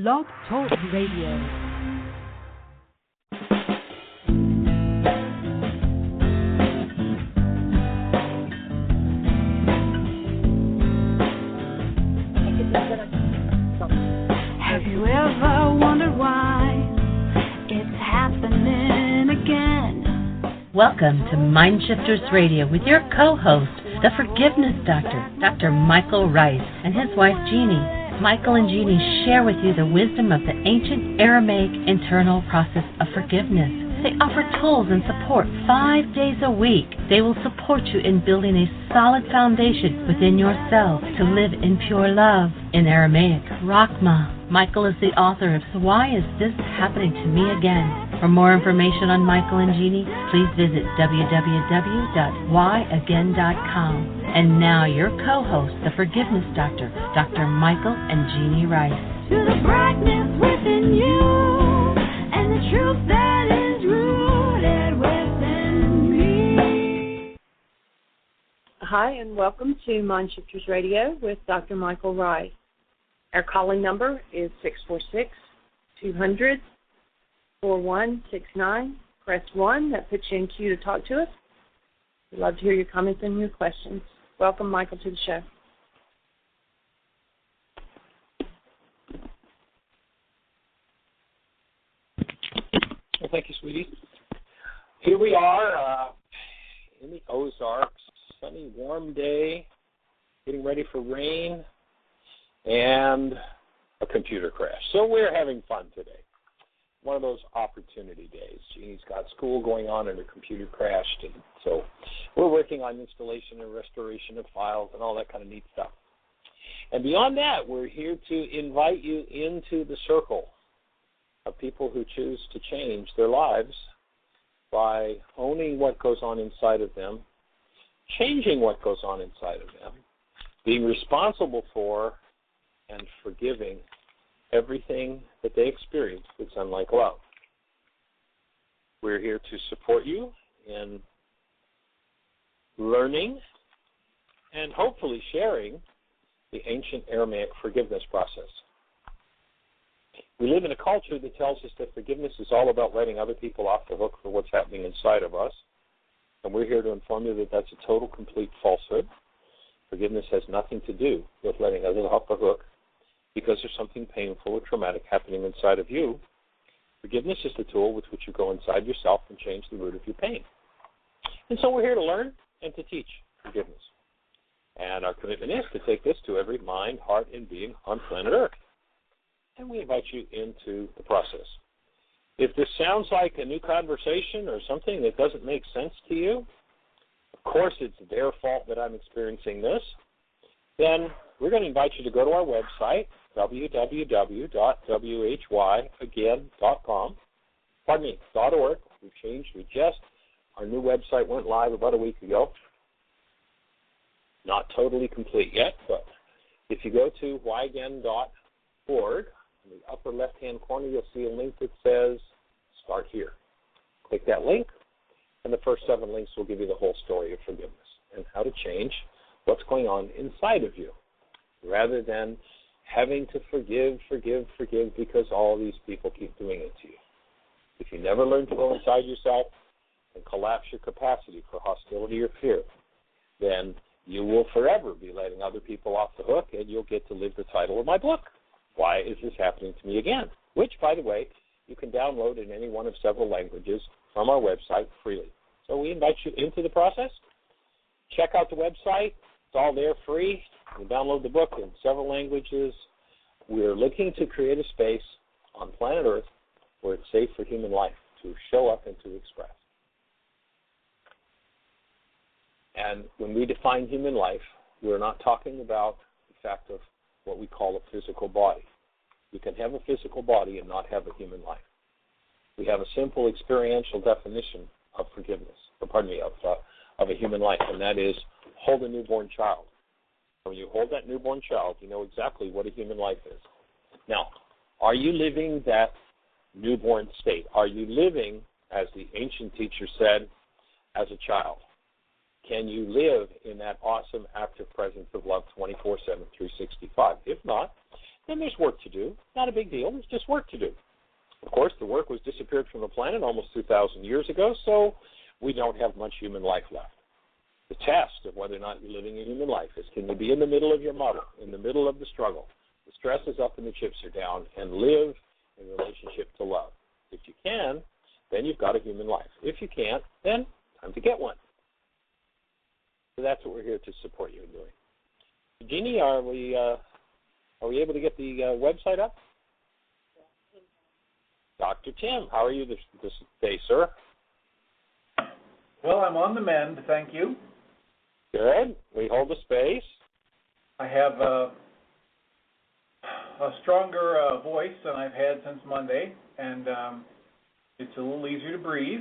Blog Talk Radio. Welcome to MindShifters Radio with your co-host, the Forgiveness Doctor, Dr. Michael Ryce, and his wife, Jeanie. Michael and Jeanie share with you the wisdom of the ancient Aramaic internal process of forgiveness. They offer tools and support 5 days a week. They will support you in building a solid foundation within yourself to live in pure love. In Aramaic, Rachma. Michael is the author of So Why Is This Happening to Me Again? For more information on Michael and Jeanie, please visit www.whyagain.com. And now your co-host, the Forgiveness Doctor, Dr. Michael and Jeanie Ryce. To the brightness within you, and the truth that is rooted within me. Hi, and welcome to MindShifters Radio with Dr. Michael Ryce. Our calling number is 646-200-4169. Press 1. That puts you in queue to talk to us. We'd love to hear your comments and your questions. Welcome, Michael, to the show. Well, thank you, sweetie. Here we are in the Ozarks, sunny, warm day, getting ready for rain, and a computer crash. So we're having fun today. One of those opportunity days. Jeannie's got school going on and her computer crashed, and so we're working on installation and restoration of files and all that kind of neat stuff. And beyond that, we're here to invite you into the circle of people who choose to change their lives by owning what goes on inside of them, changing what goes on inside of them, being responsible for and forgiving everything that they experience that's unlike love. We're here to support you in learning and hopefully sharing the ancient Aramaic forgiveness process. We live in a culture that tells us that forgiveness is all about letting other people off the hook for what's happening inside of us, and we're here to inform you that that's a total, complete falsehood. Forgiveness has nothing to do with letting others off the hook because there's something painful or traumatic happening inside of you. Forgiveness is the tool with which you go inside yourself and change the root of your pain. And so we're here to learn and to teach forgiveness. And our commitment is to take this to every mind, heart, and being on planet Earth. And we invite you into the process. If this sounds like a new conversation or something that doesn't make sense to you, of course it's their fault that I'm experiencing this, then we're going to invite you to go to our website, www.whyagain.com. .org. We've changed. Our new website went live about a week ago. Not totally complete yet, but if you go to whyagain.org, in the upper left-hand corner, you'll see a link that says Start Here. Click that link, and the first 7 links will give you the whole story of forgiveness and how to change what's going on inside of you, rather than having to forgive because all these people keep doing it to you. If you never learn to go inside yourself and collapse your capacity for hostility or fear, then you will forever be letting other people off the hook, and you'll get to live the title of my book, Why Is This Happening to Me Again? Which, by the way, you can download in any one of several languages from our website freely. So we invite you into the process. Check out the website. It's all there free. You can download the book in several languages. We're looking to create a space on planet Earth where it's safe for human life to show up and to express. And when we define human life, we're not talking about the fact of what we call a physical body. You can have a physical body and not have a human life. We have a simple experiential definition of forgiveness, of a human life, and that is hold a newborn child. When you hold that newborn child, you know exactly what a human life is. Now, are you living that newborn state? Are you living, as the ancient teacher said, as a child? Can you live in that awesome active presence of love 24/7, 365? If not, then there's work to do. Not a big deal. There's just work to do. Of course, the work was disappeared from the planet almost 2,000 years ago, so we don't have much human life left. The test of whether or not you're living a human life is, can you be in the middle of your muddle, in the middle of the struggle? The stress is up and the chips are down, and live in relationship to love. If you can, then you've got a human life. If you can't, then time to get one. So that's what we're here to support you in doing. Jeanie, are we able to get the website up? Dr. Tim, how are you this day, sir? Well, I'm on the mend, thank you. Good. We hold the space. I have a stronger voice than I've had since Monday, and it's a little easier to breathe.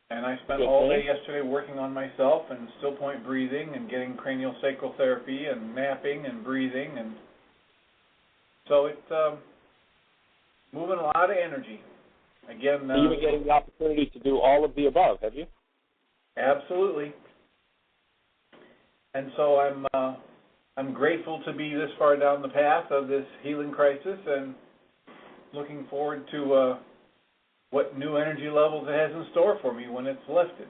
And I spent all day yesterday working on myself and still point breathing and getting cranial-sacral therapy and napping and breathing. And so it's moving a lot of energy. Again, you've been getting the opportunity to do all of the above, have you? Absolutely. And so I'm grateful to be this far down the path of this healing crisis and looking forward to what new energy levels it has in store for me when it's lifted.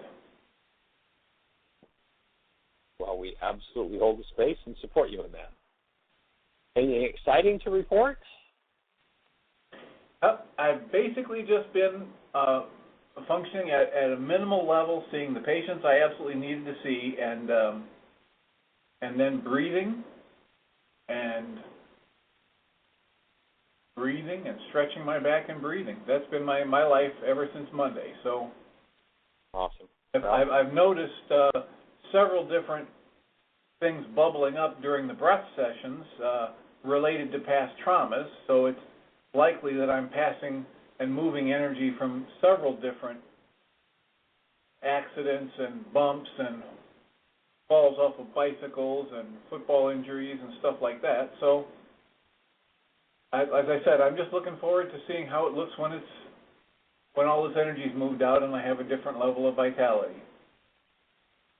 Well, we absolutely hold the space and support you in that. Anything exciting to report? I've basically just been functioning at a minimal level, seeing the patients I absolutely needed to see, and then breathing and stretching my back and breathing. That's been my life ever since Monday. So awesome. I've noticed several different things bubbling up during the breath sessions related to past traumas. So it's likely that I'm passing and moving energy from several different accidents and bumps and falls off of bicycles and football injuries and stuff like that. So, as I said, I'm just looking forward to seeing how it looks when all this energy's moved out and I have a different level of vitality.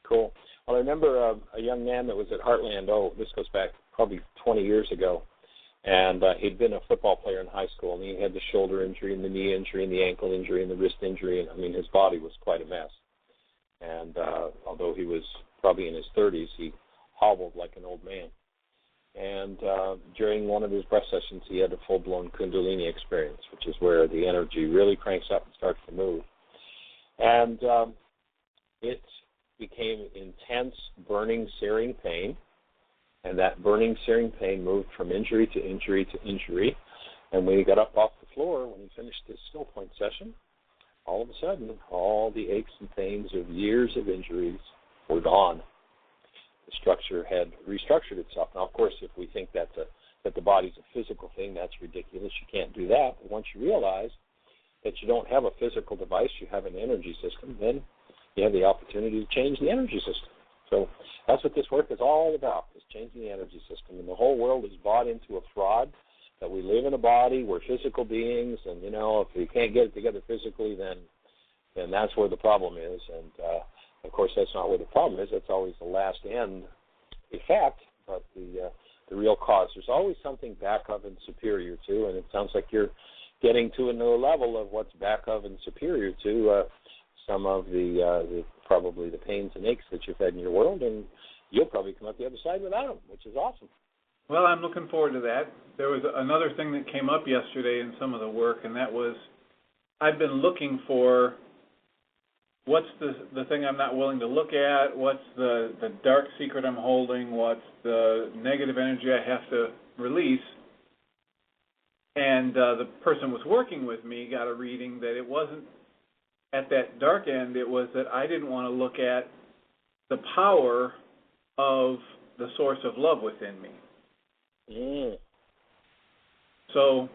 Cool. Well, I remember a young man that was at Heartland, this goes back probably 20 years ago, and he'd been a football player in high school, and he had the shoulder injury and the knee injury and the ankle injury and the wrist injury, and I mean, his body was quite a mess. And although he was probably in his 30s, he hobbled like an old man. And during one of his breath sessions, he had a full-blown Kundalini experience, which is where the energy really cranks up and starts to move. And it became intense, burning, searing pain. And that burning, searing pain moved from injury to injury to injury. And when he got up off the floor, when he finished his still point session, all of a sudden, all the aches and pains of years of injuries were gone. The structure had restructured itself. Now, of course, if we think that the body's a physical thing, that's ridiculous. You can't do that. But once you realize that you don't have a physical device, you have an energy system, then you have the opportunity to change the energy system. So that's what this work is all about, is changing the energy system. And the whole world is bought into a fraud that we live in a body, we're physical beings, and, you know, if we can't get it together physically, then that's where the problem is. And, of course, that's not where the problem is. That's always the last end effect, but the real cause. There's always something back of and superior to, and it sounds like you're getting to another level of what's back of and superior to some of the probably the pains and aches that you've had in your world, and you'll probably come out the other side without them, which is awesome. Well, I'm looking forward to that. There was another thing that came up yesterday in some of the work, and that was I've been looking for what's the thing I'm not willing to look at, what's the dark secret I'm holding, what's the negative energy I have to release. And the person who was working with me got a reading that it wasn't at that dark end, it was that I didn't want to look at the power of the source of love within me. So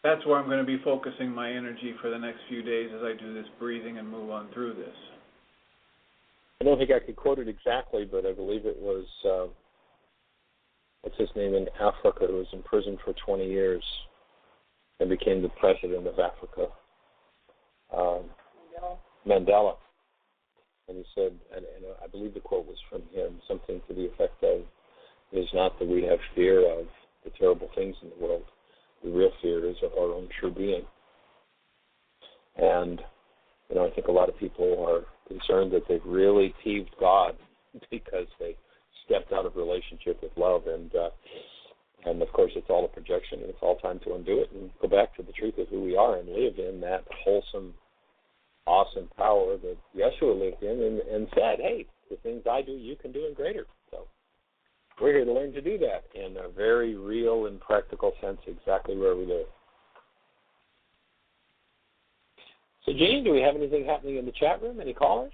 that's where I'm going to be focusing my energy for the next few days as I do this breathing and move on through this. I don't think I could quote it exactly, but I believe it was, what's his name, in Africa, who was in prison for 20 years and became the president of Africa, Mandela. And he said, and I believe the quote was from him, something to the effect of, it is not that we have fear of the terrible things in the world. The real fear is of our own true being. And, I think a lot of people are concerned that they've really peeved God because they stepped out of relationship with love. And of course, it's all a projection, and it's all time to undo it and go back to the truth of who we are and live in that wholesome, awesome power that Yeshua lived in and said, hey, the things I do, you can do and greater. So we're here to learn to do that in a very real and practical sense, exactly where we live. So, Jean, do we have anything happening in the chat room? Any callers?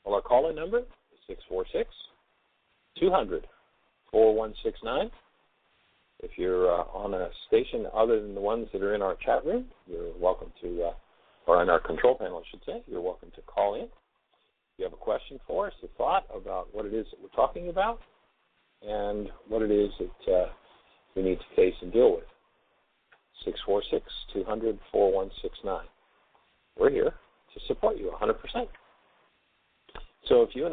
Well, our call-in number is 646-200-4169. If you're on a station other than the ones that are in our chat room, you're welcome to, or in our control panel, I should say, you're welcome to call in. If you have a question for us, a thought about what it is that we're talking about, and what it is that we need to face and deal with. 646-200-4169. We're here to support you 100%. So if you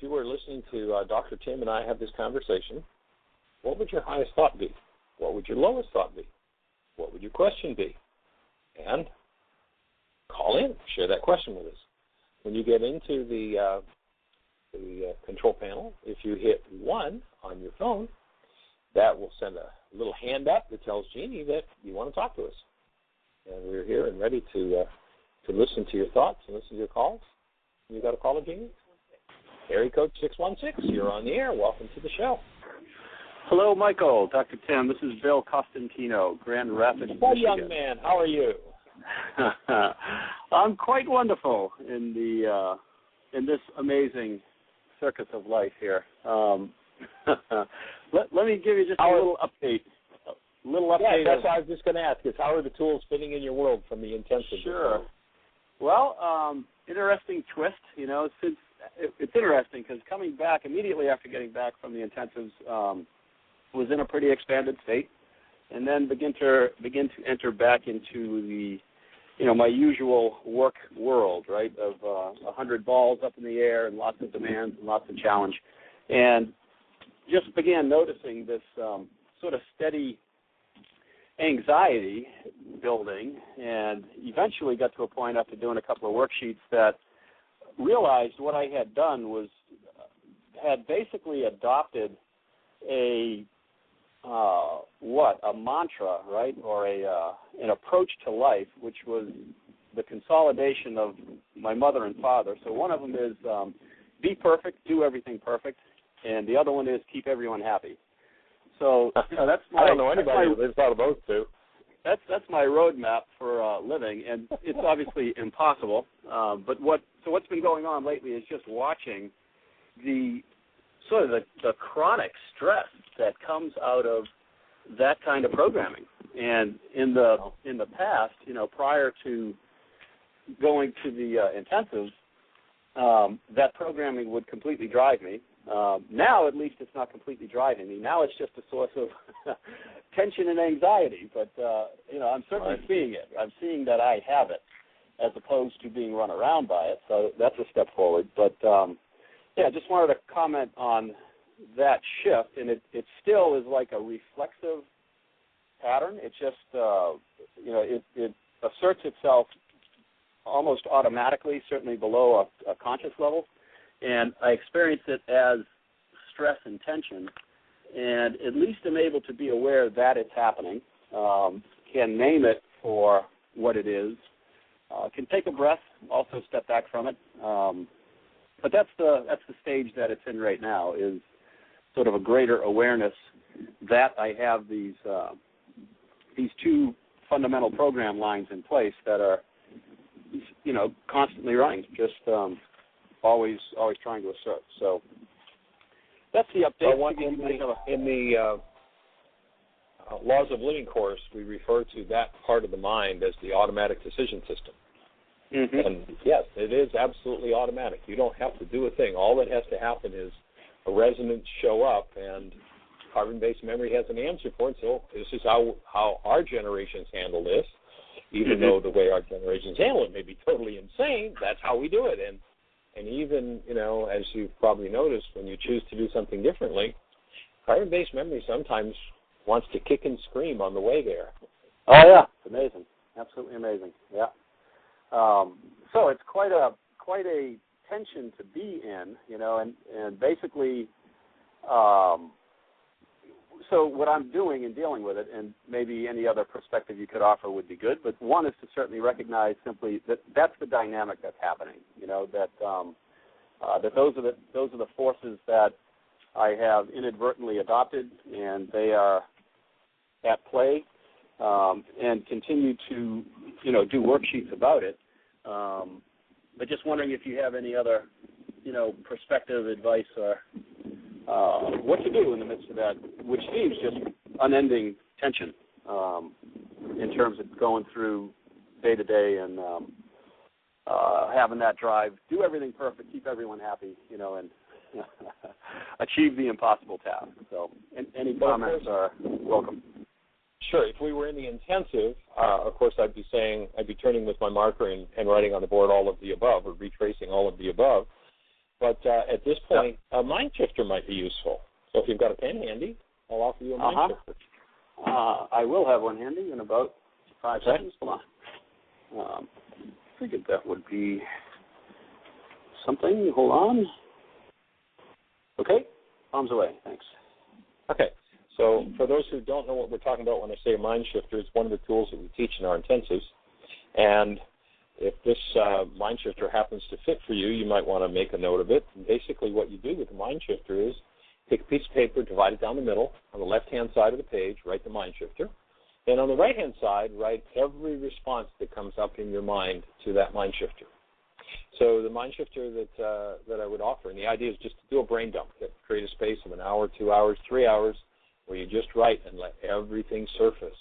were listening to Dr. Tim and I have this conversation, what would your highest thought be? What would your lowest thought be? What would your question be? And call in, share that question with us. When you get into the control panel, if you hit 1 on your phone, that will send a little hand up that tells Jeanie that you want to talk to us. And we're here and ready to listen to your thoughts and listen to your calls. You got a caller, Jeanie? Area code 616. You're on the air. Welcome to the show. Hello, Michael, Dr. Tim. This is Bill Costantino, Grand Rapids, Hi, Michigan. young man. How are you? I'm quite wonderful in this amazing circus of life here. Let me give you just a little update. Yeah, that's what I was just going to ask. Is how are the tools fitting in your world from the intensive? Sure. Well, interesting twist. Since it's interesting because coming back immediately after getting back from the intensives, was in a pretty expanded state, and then begin to enter back into the, my usual work world, right? Of 100 balls up in the air and lots of demands and lots of challenge, and just began noticing this sort of steady anxiety building, and eventually got to a point after doing a couple of worksheets that realized what I had done had basically adopted a mantra, right, or an approach to life, which was the consolidation of my mother and father. So one of them is be perfect, do everything perfect, and the other one is keep everyone happy. So that's my. I don't know anybody who lives out of those two. That's my roadmap for living, and it's obviously impossible. But what's been going on lately is just watching the chronic stress that comes out of that kind of programming. And in the past, prior to going to the intensives, that programming would completely drive me. Now, at least, it's not completely driving me. Now it's just a source of tension and anxiety. But, I'm certainly seeing it. I'm seeing that I have it as opposed to being run around by it. So that's a step forward. But, I just wanted to comment on that shift. And it still is like a reflexive pattern. It just, it asserts itself almost automatically, certainly below a conscious level. And I experience it as stress and tension, and at least I'm able to be aware that it's happening, can name it for what it is, can take a breath, also step back from it. But that's the stage that it's in right now, is sort of a greater awareness that I have these two fundamental program lines in place that are, constantly running, just always trying to assert. So that's the update. Well, in the Laws of Living course, we refer to that part of the mind as the automatic decision system. Mm-hmm. And yes, it is absolutely automatic. You don't have to do a thing. All that has to happen is a resonance show up, and carbon-based memory has an answer for it. So this is how our generations handle this. Even though the way our generations handle it may be totally insane, that's how we do it. And even, as you've probably noticed, when you choose to do something differently, carbon-based memory sometimes wants to kick and scream on the way there. Oh yeah, it's amazing, absolutely amazing. Yeah. So it's quite a tension to be in, and basically, so what I'm doing in dealing with it, and maybe any other perspective you could offer would be good, but one is to certainly recognize simply that that's the dynamic that's happening. That those are the forces that I have inadvertently adopted, and they are at play, and continue to do worksheets about it. But just wondering if you have any other perspective, advice, or what to do in the midst of that, which seems just unending tension in terms of going through day to day and having that drive, do everything perfect, keep everyone happy, and achieve the impossible task. So any comments are welcome. Sure. If we were in the intensive, of course, I'd be turning with my marker and writing on the board all of the above, or retracing all of the above. But at this point, a mind shifter might be useful. So if you've got a pen handy, I'll offer you a mind shifter. I will have one handy in about 5 seconds. Hold on. I figured that would be something. Hold on. Okay. Palms away. Thanks. Okay. So for those who don't know what we're talking about when I say a mind shifter, it's one of the tools that we teach in our intensives. And if this mind shifter happens to fit for you, you might want to make a note of it. And basically what you do with the mind shifter is take a piece of paper, divide it down the middle. On the left-hand side of the page, write the mind shifter. And on the right-hand side, write every response that comes up in your mind to that mind shifter. So the mind shifter that I would offer, and the idea is just to do a brain dump, create a space of an hour, 2 hours, 3 hours, where you just write and let everything surface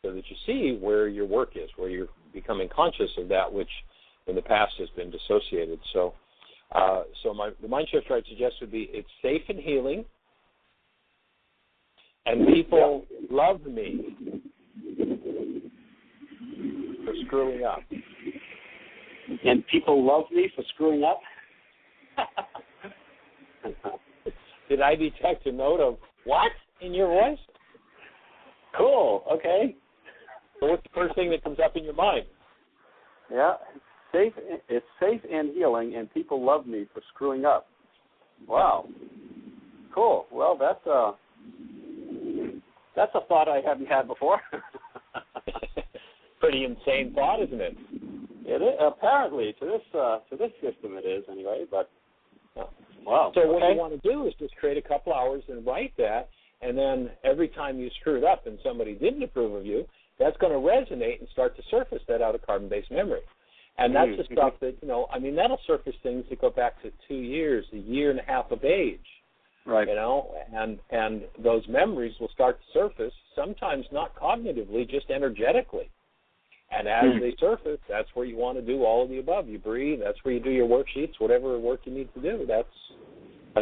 so that you see where your work is, where you're becoming conscious of that which in the past has been dissociated. So the mind shifter I'd suggest would be, it's safe and healing, and people love me for screwing up. And people love me for screwing up? Did I detect a note of what in your voice? Cool. Okay. So what's the first thing that comes up in your mind? Yeah, it's safe and healing, and people love me for screwing up. Wow. Cool. Well, that's a thought I haven't had before. Pretty insane thought, isn't it? It is, apparently to this system it is anyway. But wow. So what you want to do is just create a couple hours and write that, and then every time you screwed up and somebody didn't approve of you, that's going to resonate and start to surface that out of carbon-based memory. And that's the stuff that, that'll surface things that go back to 2 years, a year and a half of age. Right. And those memories will start to surface, sometimes not cognitively, just energetically. And as they surface, that's where you want to do all of the above. You breathe, that's where you do your worksheets, whatever work you need to do, that's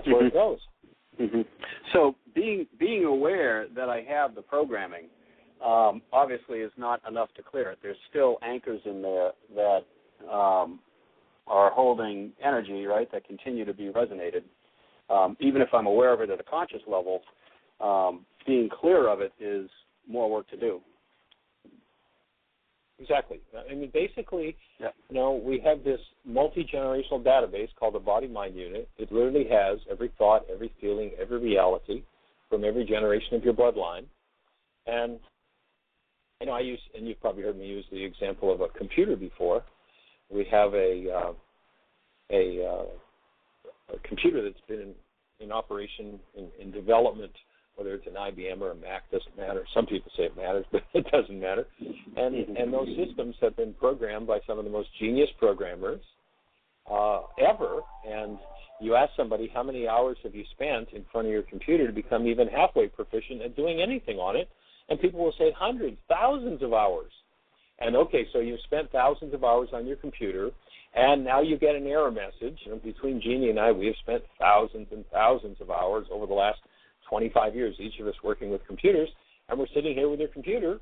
where it goes. Mm-hmm. So being aware that I have the programming obviously is not enough to clear it. There's still anchors in there that are holding energy, right, that continue to be resonated. Even if I'm aware of it at a conscious level, being clear of it is more work to do. Exactly. I mean, basically, we have this multi-generational database called the body-mind unit. It literally has every thought, every feeling, every reality from every generation of your bloodline. And, I use, and you've probably heard me use the example of a computer before. We have a computer that's been in operation, in development, whether it's an IBM or a Mac, doesn't matter. Some people say it matters, but it doesn't matter. And those systems have been programmed by some of the most genius programmers ever. And you ask somebody, how many hours have you spent in front of your computer to become even halfway proficient at doing anything on it? And people will say hundreds, thousands of hours. And okay, so you've spent thousands of hours on your computer, and now you get an error message. Between Jeanie and I, we have spent thousands and thousands of hours over the last 25 years, each of us working with computers, and we're sitting here with your computer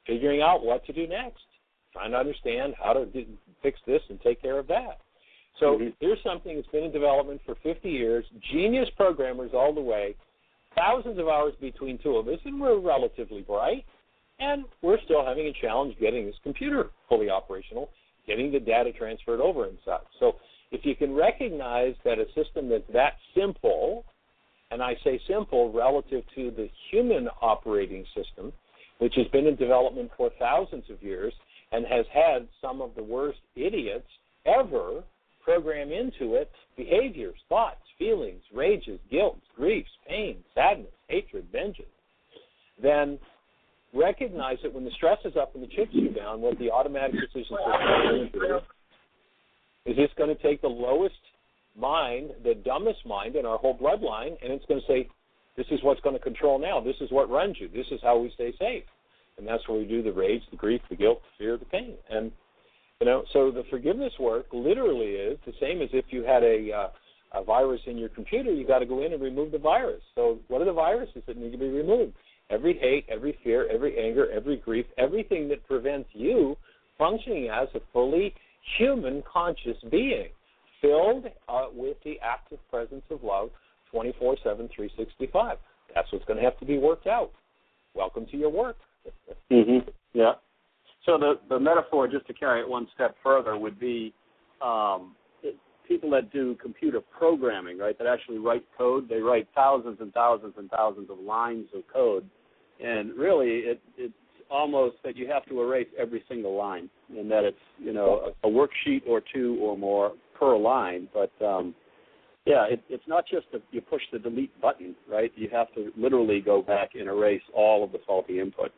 figuring out what to do next, trying to understand how to fix this and take care of that. So here's something that's been in development for 50 years, genius programmers all the way, thousands of hours between two of us, and we're relatively bright, and we're still having a challenge getting this computer fully operational, getting the data transferred over and such. So if you can recognize that a system that's that simple, and I say simple relative to the human operating system, which has been in development for thousands of years and has had some of the worst idiots ever program into it behaviors, thoughts, feelings, rages, guilt, griefs, pain, sadness, hatred, vengeance, then recognize that when the stress is up and the chips are down, what the automatic decision system is going to do is it's going to take the lowest mind, the dumbest mind in our whole bloodline, and it's going to say, this is what's going to control now. This is what runs you. This is how we stay safe. And that's where we do the rage, the grief, the guilt, the fear, the pain. And, so the forgiveness work literally is the same as if you had a virus in your computer. You got to go in and remove the virus. So what are the viruses that need to be removed? Every hate, every fear, every anger, every grief, everything that prevents you functioning as a fully human conscious being, filled with the active presence of love 24/7, 365. That's what's going to have to be worked out. Welcome to your work. Mm-hmm. Yeah. So the metaphor, just to carry it one step further, would be people that do computer programming, right, that actually write code. They write thousands and thousands and thousands of lines of code, and really it's almost that you have to erase every single line, and that it's a worksheet or two or more per line. But it's not just that you push the delete button, right? You have to literally go back and erase all of the faulty input.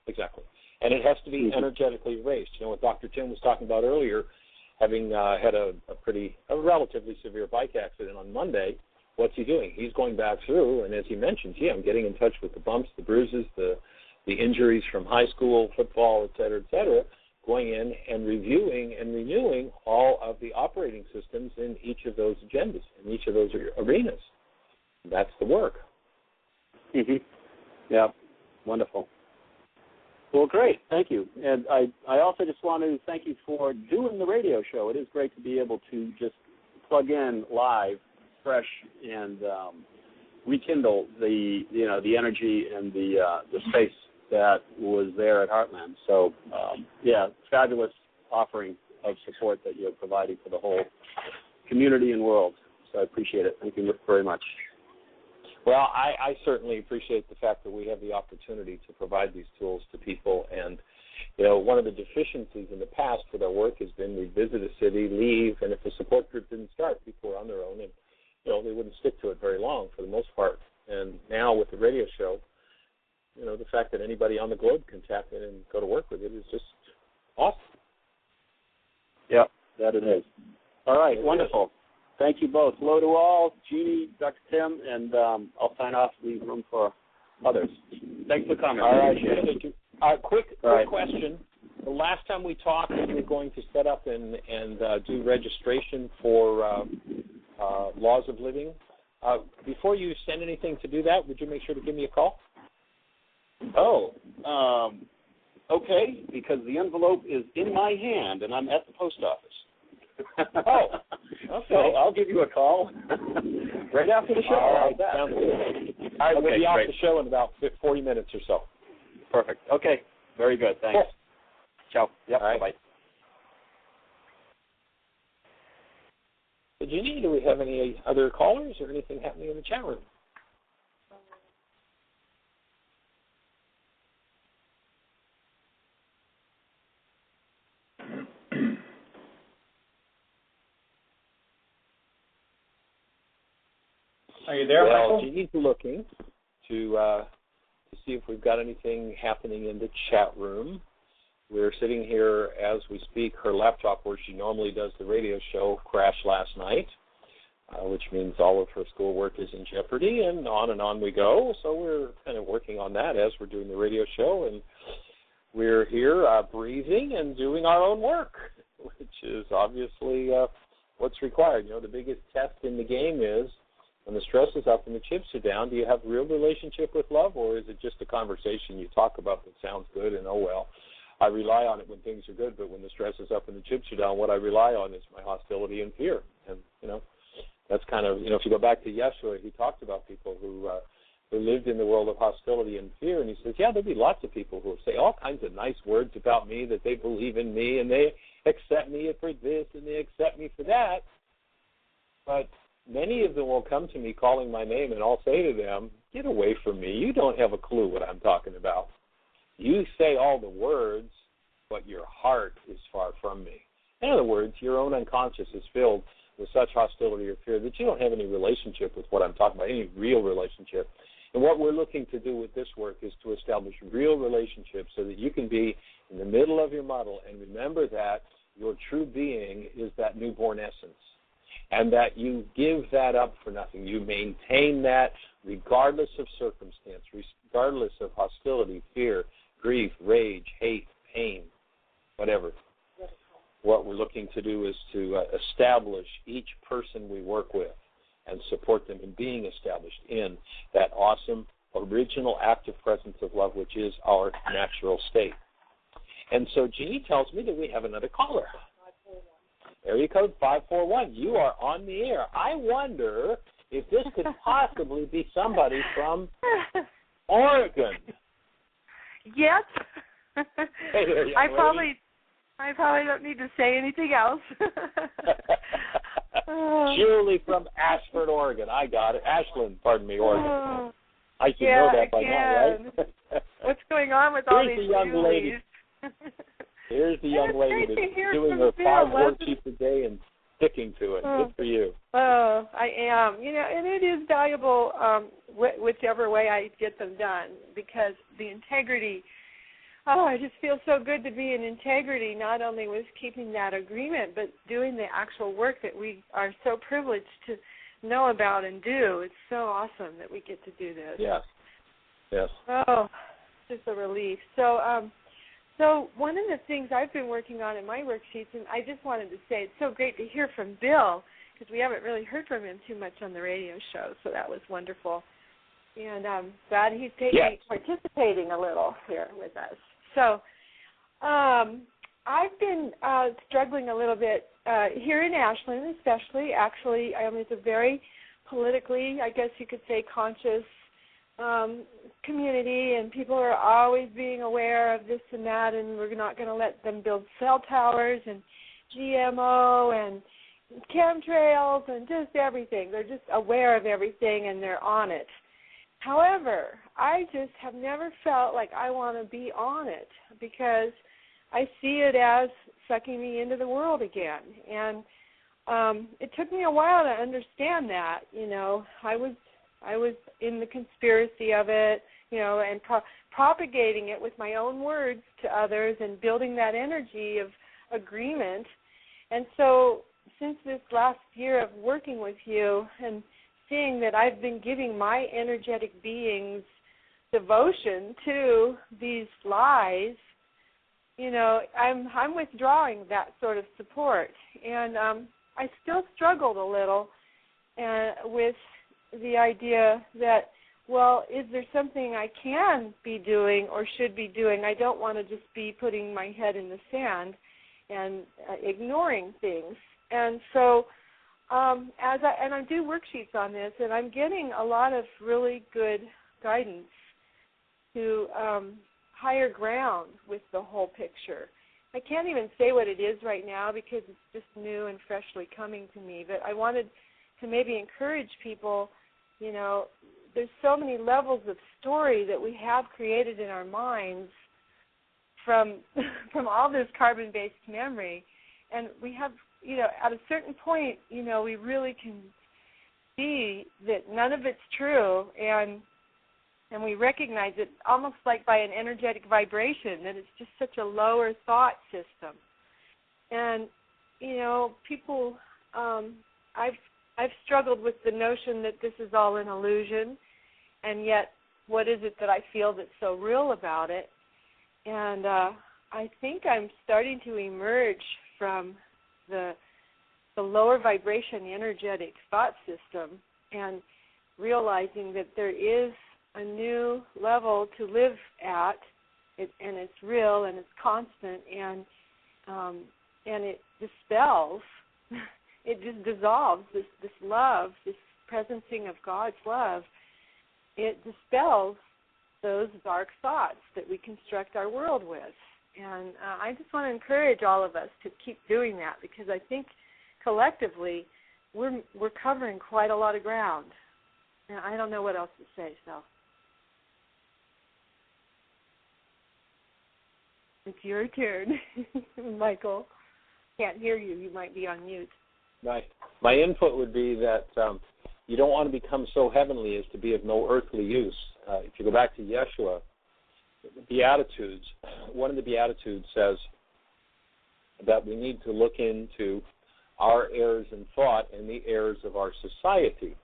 Exactly. And it has to be energetically erased. What Dr. Tim was talking about earlier, having had a relatively severe bike accident on Monday, what's he doing? He's going back through, and as he mentioned, I'm getting in touch with the bumps, the bruises, the injuries from high school, football, et cetera, going in and reviewing and renewing all of the operating systems in each of those agendas, in each of those arenas. That's the work. Mm-hmm. Yeah, wonderful. Well, great. Thank you. And I also just want to thank you for doing the radio show. It is great to be able to just plug in live, fresh, and rekindle the energy and the space that was there at Heartland. So, fabulous offering of support that you're providing for the whole community and world. So I appreciate it. Thank you very much. Well, I certainly appreciate the fact that we have the opportunity to provide these tools to people. And, one of the deficiencies in the past with our work has been we visit a city, leave, and if the support group didn't start, people were on their own, and, they wouldn't stick to it very long for the most part. And now with the radio show, the fact that anybody on the globe can tap in and go to work with it is just awesome. Yeah, that it is. All right, wonderful. Thank you both. Hello to all, Jeanie, Dr. Tim, and I'll sign off, leave room for others. Thanks for coming. All right, thank you. Quick question. The last time we talked, we were going to set up and do registration for Laws of Living. Before you send anything to do that, would you make sure to give me a call? Okay, because the envelope is in my hand, and I'm at the post office. Okay. So I'll give you a call right after the show. All right, sounds good. All right, we'll be off the show in about 40 minutes or so. Perfect. Okay, very good. Thanks. Cool. Ciao. Yep. All right. Bye. Jeanie, do we have any other callers or anything happening in the chat room? Are you there, Michael? Well, Jeanie's looking to see if we've got anything happening in the chat room. We're sitting here as we speak. Her laptop, where she normally does the radio show, crashed last night, which means all of her schoolwork is in jeopardy, and on we go. So we're kind of working on that as we're doing the radio show, and we're here breathing and doing our own work, which is obviously what's required. The biggest test in the game is when the stress is up and the chips are down, do you have a real relationship with love, or is it just a conversation you talk about that sounds good and, oh, well, I rely on it when things are good, but when the stress is up and the chips are down, what I rely on is my hostility and fear. And, That's kind of, if you go back to Yeshua, he talked about people who lived in the world of hostility and fear, and he says, yeah, there'll be lots of people who will say all kinds of nice words about me, that they believe in me, and they accept me for this, and they accept me for that. But many of them will come to me calling my name, and I'll say to them, get away from me. You don't have a clue what I'm talking about. You say all the words, but your heart is far from me. In other words, your own unconscious is filled with such hostility or fear that you don't have any relationship with what I'm talking about, any real relationship. And what we're looking to do with this work is to establish real relationships so that you can be in the middle of your model and remember that your true being is that newborn essence, and that you give that up for nothing. You maintain that regardless of circumstance, regardless of hostility, fear, grief, rage, hate, pain, whatever. What we're looking to do is to establish each person we work with and support them in being established in that awesome, original active presence of love, which is our natural state. And so Jeanie tells me that we have another caller. Area code 541. You are on the air. I wonder if this could possibly be somebody from Oregon. Yes. Hey there, young lady. I probably don't need to say anything else. Julie from Ashford, Oregon. I got it. Ashland, pardon me, Oregon. I should know that by now, right? What's going on with all these young lady. Here's the young lady that's doing her 5 worksheets a day and sticking to it. Good for you. Oh, I am. And it is valuable whichever way I get them done, because the integrity, I just feel so good to be in integrity, not only with keeping that agreement, but doing the actual work that we are so privileged to know about and do. It's so awesome that we get to do this. Yes. Yes. Oh, it's just a relief. So one of the things I've been working on in my worksheets, and I just wanted to say it's so great to hear from Bill, because we haven't really heard from him too much on the radio show, so that was wonderful. And I'm glad he's participating a little here with us. So I've been struggling a little bit here in Ashland, especially. Actually, it's a very politically, I guess you could say, conscious community, and people are always being aware of this and that, and we're not going to let them build cell towers and GMO and chemtrails and just everything. They're just aware of everything, and they're on it. However, I just have never felt like I want to be on it, because I see it as sucking me into the world again. And it took me a while to understand that. I was in the conspiracy of it, and propagating it with my own words to others and building that energy of agreement. And so since this last year of working with you and seeing that I've been giving my energetic beings devotion to these lies, I'm withdrawing that sort of support. And I still struggled a little with the idea that, well, is there something I can be doing or should be doing? I don't want to just be putting my head in the sand and ignoring things. And so I do worksheets on this, and I'm getting a lot of really good guidance to higher ground with the whole picture. I can't even say what it is right now because it's just new and freshly coming to me, but I wanted to maybe encourage people. There's so many levels of story that we have created in our minds from all this carbon-based memory, and we have, at a certain point, we really can see that none of it's true, and we recognize it almost like by an energetic vibration, that it's just such a lower thought system. And, people, I've struggled with the notion that this is all an illusion, and yet what is it that I feel that's so real about it? And I think I'm starting to emerge from the lower vibration energetic thought system and realizing that there is a new level to live at, and it's real and it's constant, and it dispels it just dissolves this love, this presencing of God's love. It dispels those dark thoughts that we construct our world with. And I just want to encourage all of us to keep doing that, because I think collectively we're covering quite a lot of ground. And I don't know what else to say, so. It's your turn, Michael. Can't hear you. You might be on mute. My input would be that you don't want to become so heavenly as to be of no earthly use. If you go back to Yeshua, the Beatitudes, one of the Beatitudes says that we need to look into our errors in thought and the errors of our society.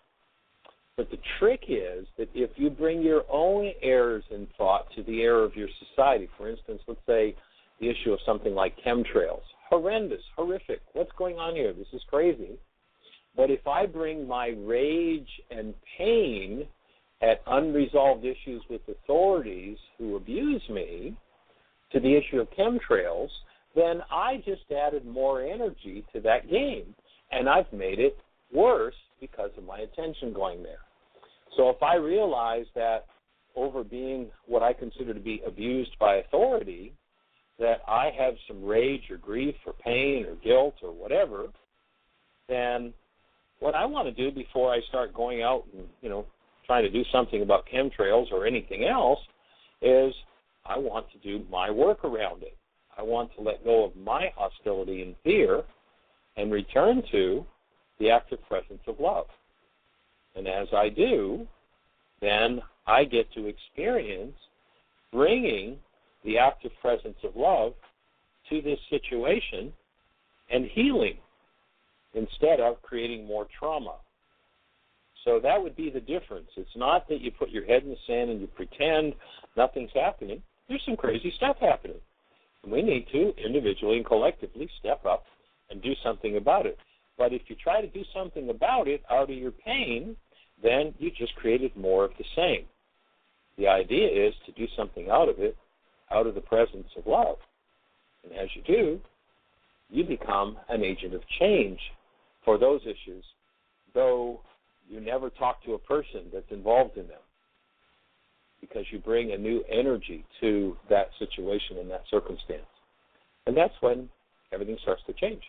But the trick is that if you bring your own errors in thought to the error of your society, for instance, let's say the issue of something like chemtrails, horrendous, horrific, what's going on here? This is crazy. But if I bring my rage and pain at unresolved issues with authorities who abuse me to the issue of chemtrails, then I just added more energy to that game, and I've made it worse because of my attention going there. So if I realize that over being what I consider to be abused by authority, that I have some rage or grief or pain or guilt or whatever, then what I want to do before I start going out and, trying to do something about chemtrails or anything else is I want to do my work around it. I want to let go of my hostility and fear and return to the active presence of love. And as I do, then I get to experience bringing the active presence of love to this situation and healing instead of creating more trauma. So that would be the difference. It's not that you put your head in the sand and you pretend nothing's happening. There's some crazy stuff happening. And we need to individually and collectively step up and do something about it. But if you try to do something about it out of your pain, then you just created more of the same. The idea is to do something out of it, out of the presence of love. And as you do, you become an agent of change for those issues, though you never talk to a person that's involved in them, because you bring a new energy to that situation and that circumstance. And that's when everything starts to change.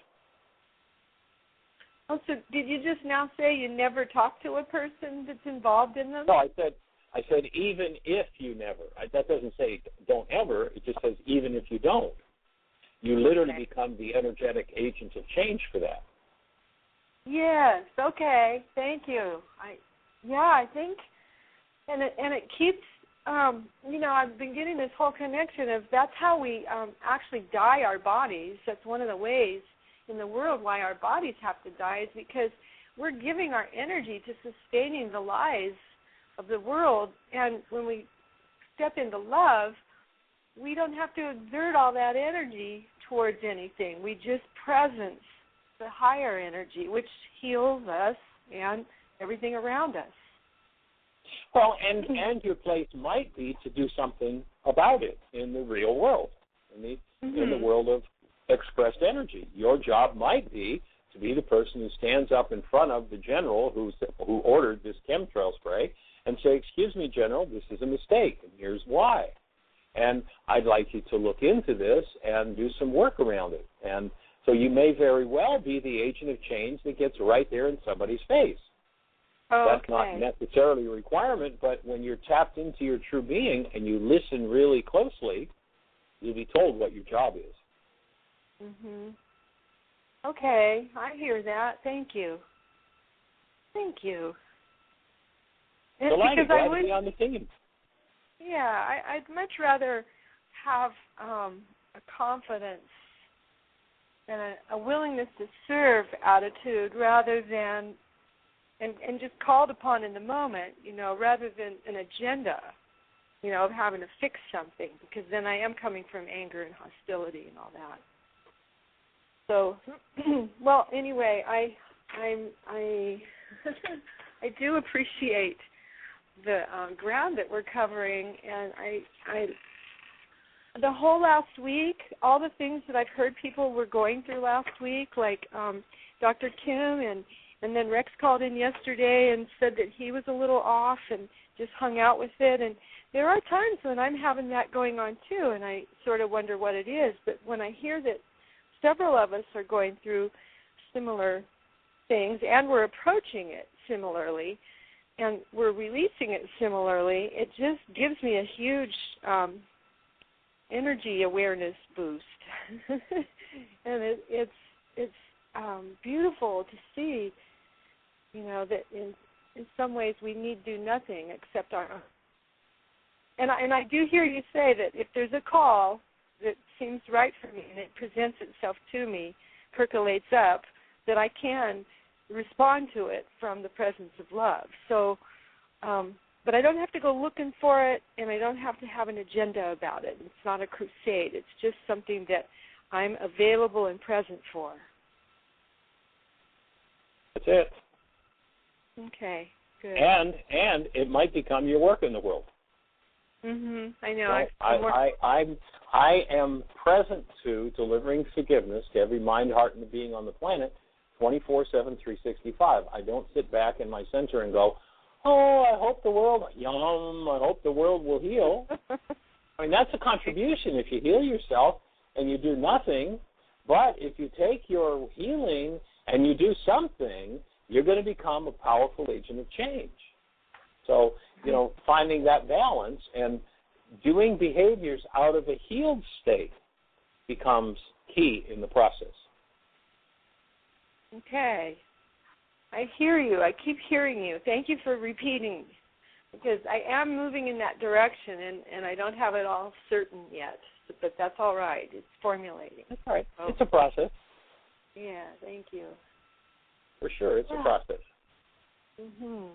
Oh, so did you just now say you never talk to a person that's involved in them? No, I said even if you never. That doesn't say don't ever. It just says even if you don't. You literally become the energetic agent of change for that. Yes. Okay. Thank you. I think, and it keeps. I've been getting this whole connection of that's how we actually die our bodies. That's one of the ways in the world why our bodies have to die is because we're giving our energy to sustaining the lies of the world. And when we step into love, we don't have to exert all that energy towards anything. We just presence the higher energy, which heals us and everything around us. Well, and your place might be to do something about it in the real world, in the world of expressed energy. Your job might be to be the person who stands up in front of the general who ordered this chemtrail spray and say, "Excuse me, General, this is a mistake, and here's why. And I'd like you to look into this and do some work around it." And so you may very well be the agent of change that gets right there in somebody's face. Oh, that's not necessarily a requirement, but when you're tapped into your true being and you listen really closely, you'll be told what your job is. Okay, I hear that. Thank you. Thank you. Delighted, glad to be on the team. Yeah, I'd much rather have a confidence and a willingness to serve attitude rather than and just called upon in the moment, rather than an agenda, of having to fix something, because then I am coming from anger and hostility and all that. So, well, anyway, I do appreciate the ground that we're covering, and I the whole last week, all the things that I've heard people were going through last week, like Dr. Kim, and then Rex called in yesterday and said that he was a little off and just hung out with it. And there are times when I'm having that going on too, and I sort of wonder what it is. But when I hear that several of us are going through similar things and we're approaching it similarly and we're releasing it similarly, it just gives me a huge energy awareness boost. And it's beautiful to see, that in some ways we need do nothing except our own. And I do hear you say that if there's a call that seems right for me and it presents itself to me, percolates up, that I can respond to it from the presence of love. So, but I don't have to go looking for it, and I don't have to have an agenda about it. It's not a crusade. It's just something that I'm available and present for. That's it. Okay, good. And it might become your work in the world. I know. I am present to delivering forgiveness to every mind, heart, and being on the planet 24/7, 365. I don't sit back in my center and go, oh, I hope the world, I hope the world will heal. I mean, that's a contribution if you heal yourself and you do nothing. But if you take your healing and you do something, you're going to become a powerful agent of change. So, finding that balance and doing behaviors out of a healed state becomes key in the process. Okay. I hear you. I keep hearing you. Thank you for repeating, because I am moving in that direction, and I don't have it all certain yet, but that's all right. It's formulating. That's all right. Oh. It's a process. Yeah, thank you. For sure, it's a process. Mm-hmm.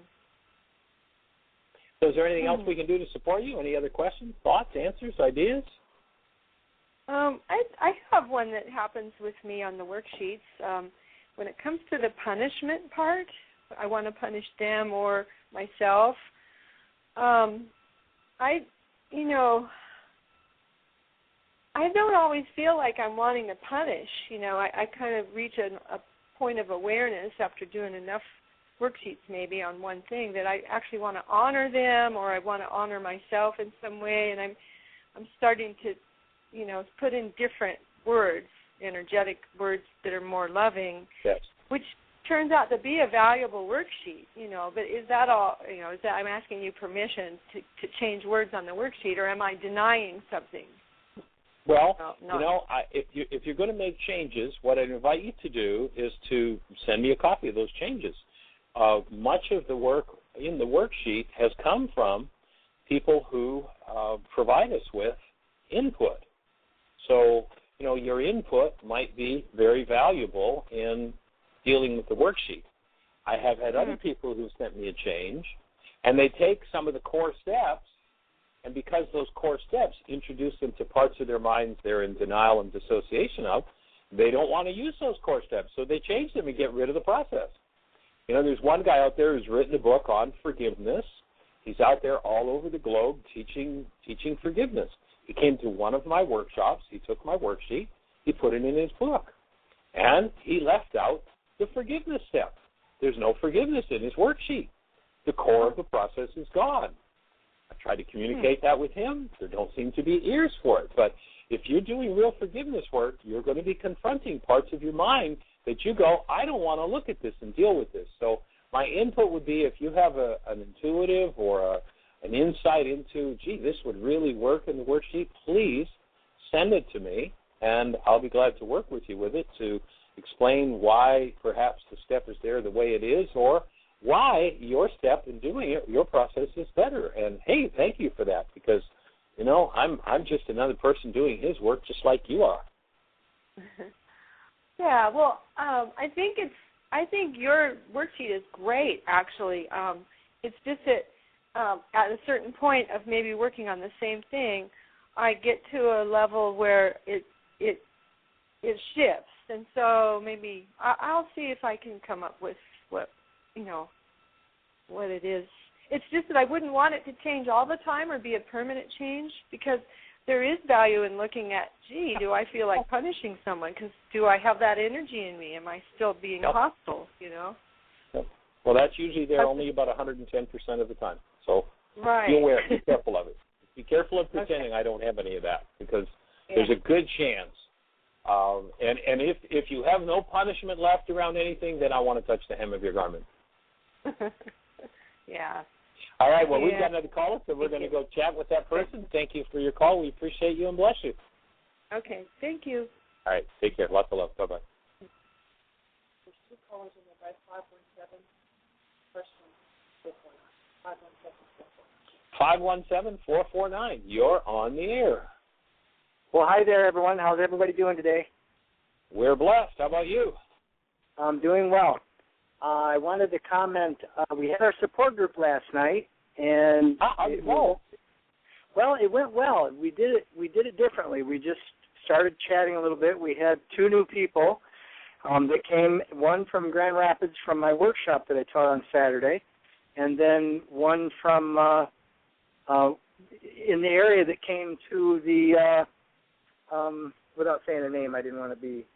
So is there anything else we can do to support you? Any other questions, thoughts, answers, ideas? I have one that happens with me on the worksheets. When it comes to the punishment part, I want to punish them or myself. I don't always feel like I'm wanting to punish. I kind of reach a point of awareness after doing enough worksheets maybe on one thing that I actually want to honor them, or I want to honor myself in some way, and I'm starting to, put in different words, energetic words that are more loving, yes, which turns out to be a valuable worksheet, but is that all, is that I'm asking you permission to change words on the worksheet, or am I denying something? Well, if you're going to make changes, what I'd invite you to do is to send me a copy of those changes. Much of the work in the worksheet has come from people who provide us with input. So, your input might be very valuable in dealing with the worksheet. I have had other people who sent me a change, and they take some of the core steps, and because those core steps introduce them to parts of their minds they're in denial and dissociation of, they don't want to use those core steps, so they change them and get rid of the process. There's one guy out there who's written a book on forgiveness. He's out there all over the globe teaching forgiveness. He came to one of my workshops. He took my worksheet. He put it in his book. And he left out the forgiveness step. There's no forgiveness in his worksheet. The core of the process is gone. I tried to communicate that with him. There don't seem to be ears for it. But if you're doing real forgiveness work, you're going to be confronting parts of your mind that you go, I don't want to look at this and deal with this. So my input would be, if you have an intuitive or an insight into, gee, this would really work in the worksheet, please send it to me, and I'll be glad to work with you with it to explain why perhaps the step is there the way it is, or why your step in doing it, your process is better. And, hey, thank you for that, because, I'm just another person doing his work just like you are. Yeah, well, I think your worksheet is great, actually. It's just that at a certain point of maybe working on the same thing, I get to a level where it shifts, and so maybe I'll see if I can come up with what it is. It's just that I wouldn't want it to change all the time or be a permanent change, because there is value in looking at, gee, do I feel like punishing someone? Because do I have that energy in me? Am I still being hostile, you know? Yep. Well, that's usually there only about 110% of the time. So right. Be aware. Be careful of it. Be careful of pretending I don't have any of that, because there's a good chance. And if you have no punishment left around anything, then I want to touch the hem of your garment. Yeah. All right, well, we've got another caller, so we're going to go chat with that person. Thank you for your call. We appreciate you and bless you. Okay, thank you. All right, take care. Lots of love. Bye-bye. There's two callers in there, guys. 517. First one, 517-449. 517-449. You're on the air. Well, hi there, everyone. How's everybody doing today? We're blessed. How about you? I'm doing well. I wanted to comment. We had our support group last night, and it went well. We did it differently. We just started chatting a little bit. We had two new people that came. One from Grand Rapids from my workshop that I taught on Saturday, and then one from in the area that came to the. Without saying a name, I didn't want to be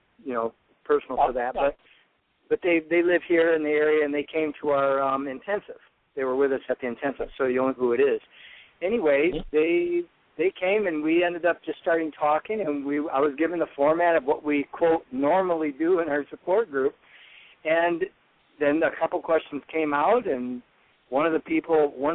personal for that, but they live here in the area, and they came to our intensive. They were with us at the intensive, so you know who it is. Anyway, they came, and we ended up just starting talking, and I was given the format of what we, quote, normally do in our support group, and then a couple questions came out, and one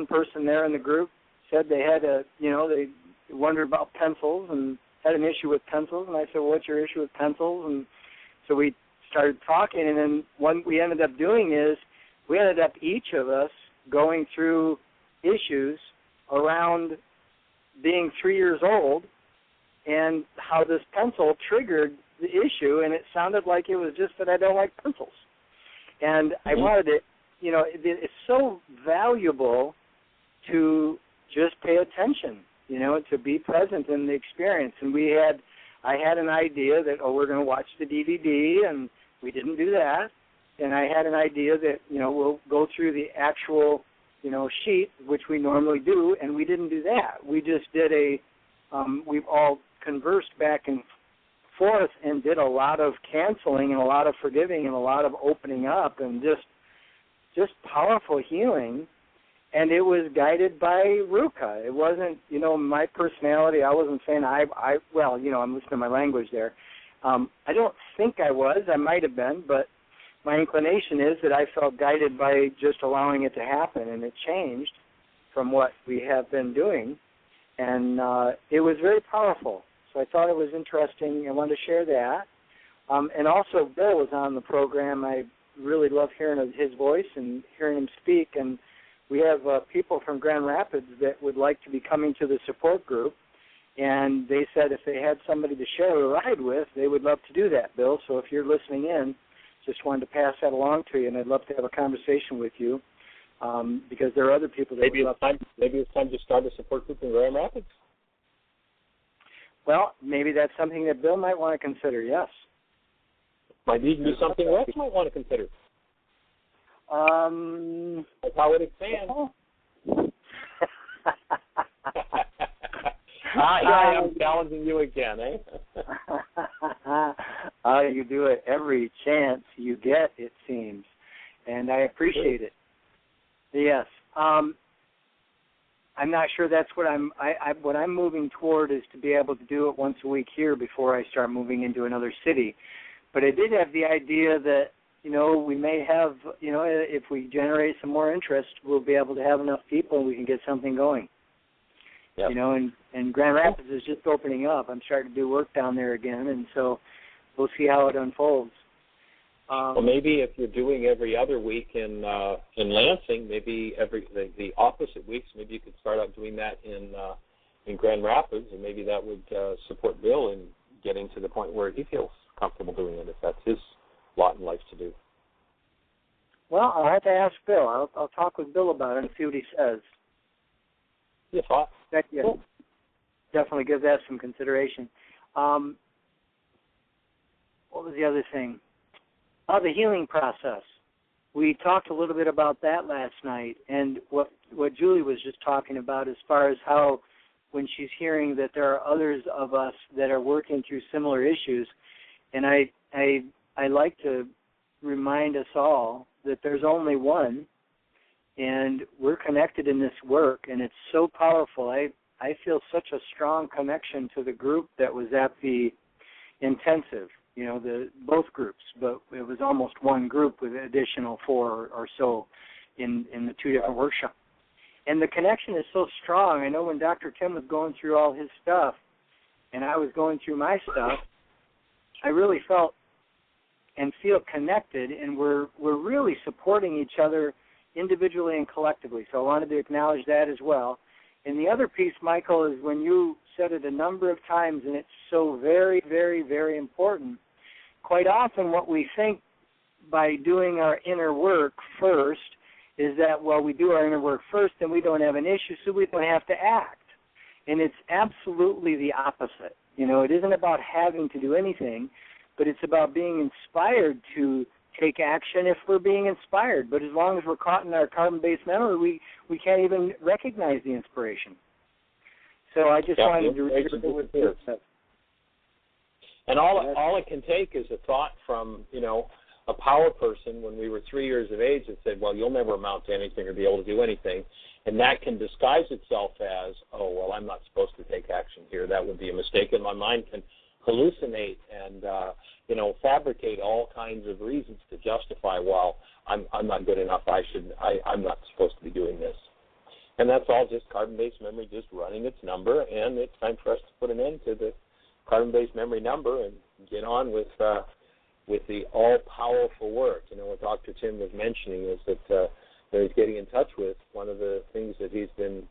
person there in the group said they had they wondered about pencils and had an issue with pencils, and I said, well, what's your issue with pencils? And so we started talking, and then what we ended up doing is we ended up each of us going through issues around being 3 years old and how this pencil triggered the issue, and it sounded like it was just that I don't like pencils. And I wanted it, it's so valuable to just pay attention, to be present in the experience. And I had an idea that, we're going to watch the DVD, and we didn't do that. And I had an idea that, we'll go through the actual, sheet, which we normally do, and we didn't do that. We just did we've all conversed back and forth and did a lot of canceling and a lot of forgiving and a lot of opening up and just powerful healing. And it was guided by Ruka. It wasn't, my personality. I wasn't saying I'm listening to my language there. I don't think I was. I might have been, but my inclination is that I felt guided by just allowing it to happen, and it changed from what we have been doing. And it was very powerful. So I thought it was interesting. I wanted to share that. And also, Bill was on the program. I really love hearing his voice and hearing him speak. And we have people from Grand Rapids that would like to be coming to the support group, and they said if they had somebody to share a ride with, they would love to do that, Bill. So if you're listening in, just wanted to pass that along to you, and I'd love to have a conversation with you because there are other people that maybe it's time to start a support group in Grand Rapids. Well, maybe that's something that Bill might want to consider, yes. Might even be something Rex might want to consider. That's how it expands. I'm challenging you again, eh? You do it every chance you get, it seems, and I appreciate it. Yes. I'm not sure that's what what I'm moving toward is to be able to do it once a week here before I start moving into another city. But I did have the idea that, we may have, if we generate some more interest, we'll be able to have enough people and we can get something going. Yep. And Grand Rapids is just opening up. I'm starting to do work down there again, and so we'll see how it unfolds. Well, maybe if you're doing every other week in Lansing, maybe the opposite weeks, maybe you could start out doing that in Grand Rapids, and maybe that would support Bill in getting to the point where he feels comfortable doing it, if that's his lot in life to do. Well, I'll have to ask Bill. I'll talk with Bill about it and see what he says. Yes, cool. Definitely give that some consideration. What was the other thing? The healing process. We talked a little bit about that last night, and what Julie was just talking about as far as how when she's hearing that there are others of us that are working through similar issues. And I like to remind us all that there's only one, and we're connected in this work, and it's so powerful. I feel such a strong connection to the group that was at the intensive, both groups, but it was almost one group with additional 4 or so in the 2 different workshops. And the connection is so strong. I know when Dr. Tim was going through all his stuff and I was going through my stuff, I really felt and feel connected, and we're really supporting each other individually and collectively. So I wanted to acknowledge that as well. And the other piece, Michael, is when you said it a number of times, and it's so very, very, very important. Quite often what we think by doing our inner work first is that, well, we do our inner work first and we don't have an issue, so we don't have to act. And it's absolutely the opposite. It isn't about having to do anything, but it's about being inspired to take action if we're being inspired. But as long as we're caught in our carbon-based memory, we can't even recognize the inspiration. So I just wanted to reiterate with this. And all it can take is a thought from, a power person when we were 3 years of age that said, well, you'll never amount to anything or be able to do anything. And that can disguise itself as, oh, well, I'm not supposed to take action here. That would be a mistake. And my mind can hallucinate and, fabricate all kinds of reasons to justify, well, I'm not good enough. I'm not supposed to be doing this. And that's all just carbon-based memory just running its number, and it's time for us to put an end to the carbon-based memory number and get on with the all-powerful work. What Dr. Tim was mentioning is that he's getting in touch with. One of the things that he's been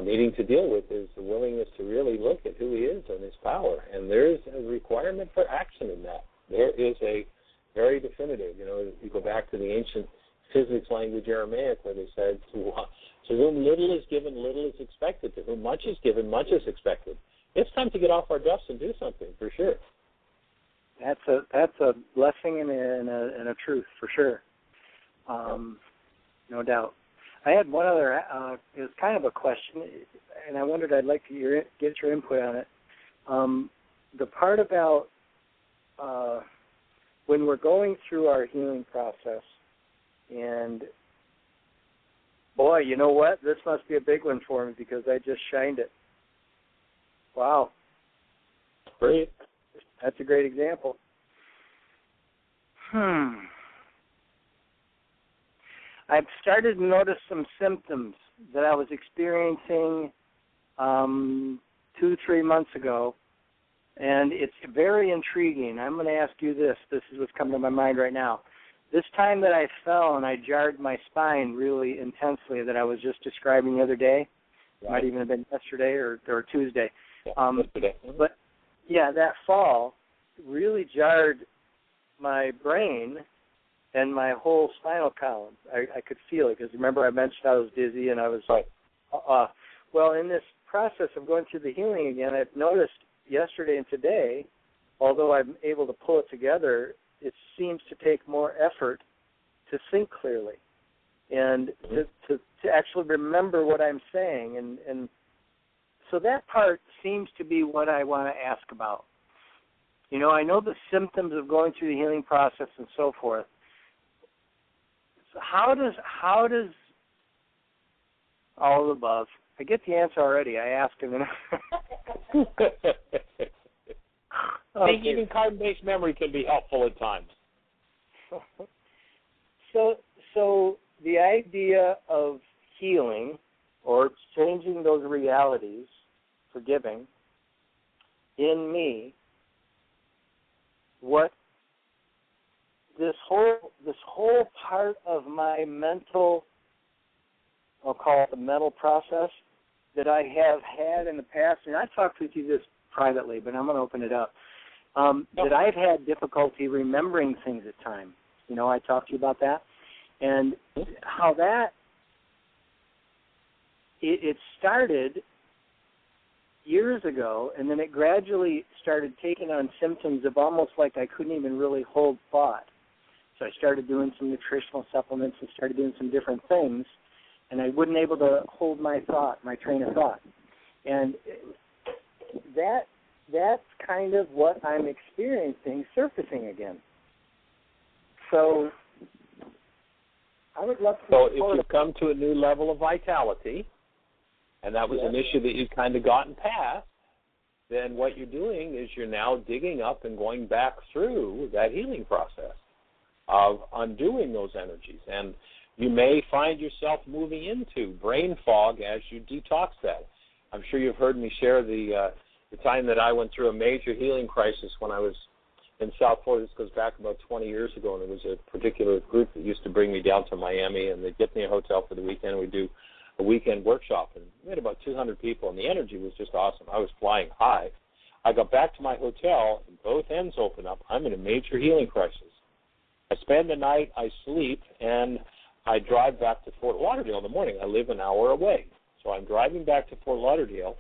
needing to deal with is the willingness to really look at who he is and his power. And there's a requirement for action in that. There is a very definitive, you go back to the ancient physics language Aramaic where they said, to whom little is given, little is expected. To whom much is given, much is expected. It's time to get off our duffs and do something, for sure. That's a blessing and a truth, for sure. No doubt. I had one other, it was kind of a question, and I wondered, I'd like to get your input on it. The part about when we're going through our healing process, and boy, you know what? This must be a big one for me because I just shined it. Wow. Great. That's a great example. I've started to notice some symptoms that I was experiencing 2-3 months ago, and it's very intriguing. I'm going to ask you this. This is what's coming to my mind right now. This time that I fell and I jarred my spine really intensely that I was just describing the other day, right. Might even have been yesterday or Tuesday. Yesterday. But, yeah, that fall really jarred my brain and my whole spinal column. I could feel it because, remember, I mentioned I was dizzy and I was right. Well, in this process of going through the healing again, I've noticed yesterday and today, although I'm able to pull it together, it seems to take more effort to think clearly and to actually remember what I'm saying. And so that part seems to be what I want to ask about. I know the symptoms of going through the healing process and so forth. So how does all of the above? I get the answer already. I asked him. I think even carbon-based memory can be helpful at times. So the idea of healing or changing those realities, forgiving, in me, what this whole part of my mental, I'll call it the mental process, that I have had in the past, and I've talked with you this privately, but I'm going to open it up, that I've had difficulty remembering things at times. I talked to you about that, and how that, it started years ago, and then it gradually started taking on symptoms of almost like I couldn't even really hold thought. So I started doing some nutritional supplements and started doing some different things, and I wasn't able to hold my thought, my train of thought. And that's kind of what I'm experiencing surfacing again. So I would love to. So if you've come to a new level of vitality, and that was an issue that you've kind of gotten past, then what you're doing is you're now digging up and going back through that healing process of undoing those energies. And you may find yourself moving into brain fog as you detox that. I'm sure you've heard me share the time that I went through a major healing crisis when I was in South Florida. This goes back about 20 years ago, and there was a particular group that used to bring me down to Miami, and they'd get me a hotel for the weekend, and we'd do a weekend workshop, and we had about 200 people, and the energy was just awesome. I was flying high. I got back to my hotel, and both ends open up. I'm in a major healing crisis. I spend the night, I sleep, and I drive back to Fort Lauderdale in the morning. I live an hour away. So I'm driving back to Fort Lauderdale.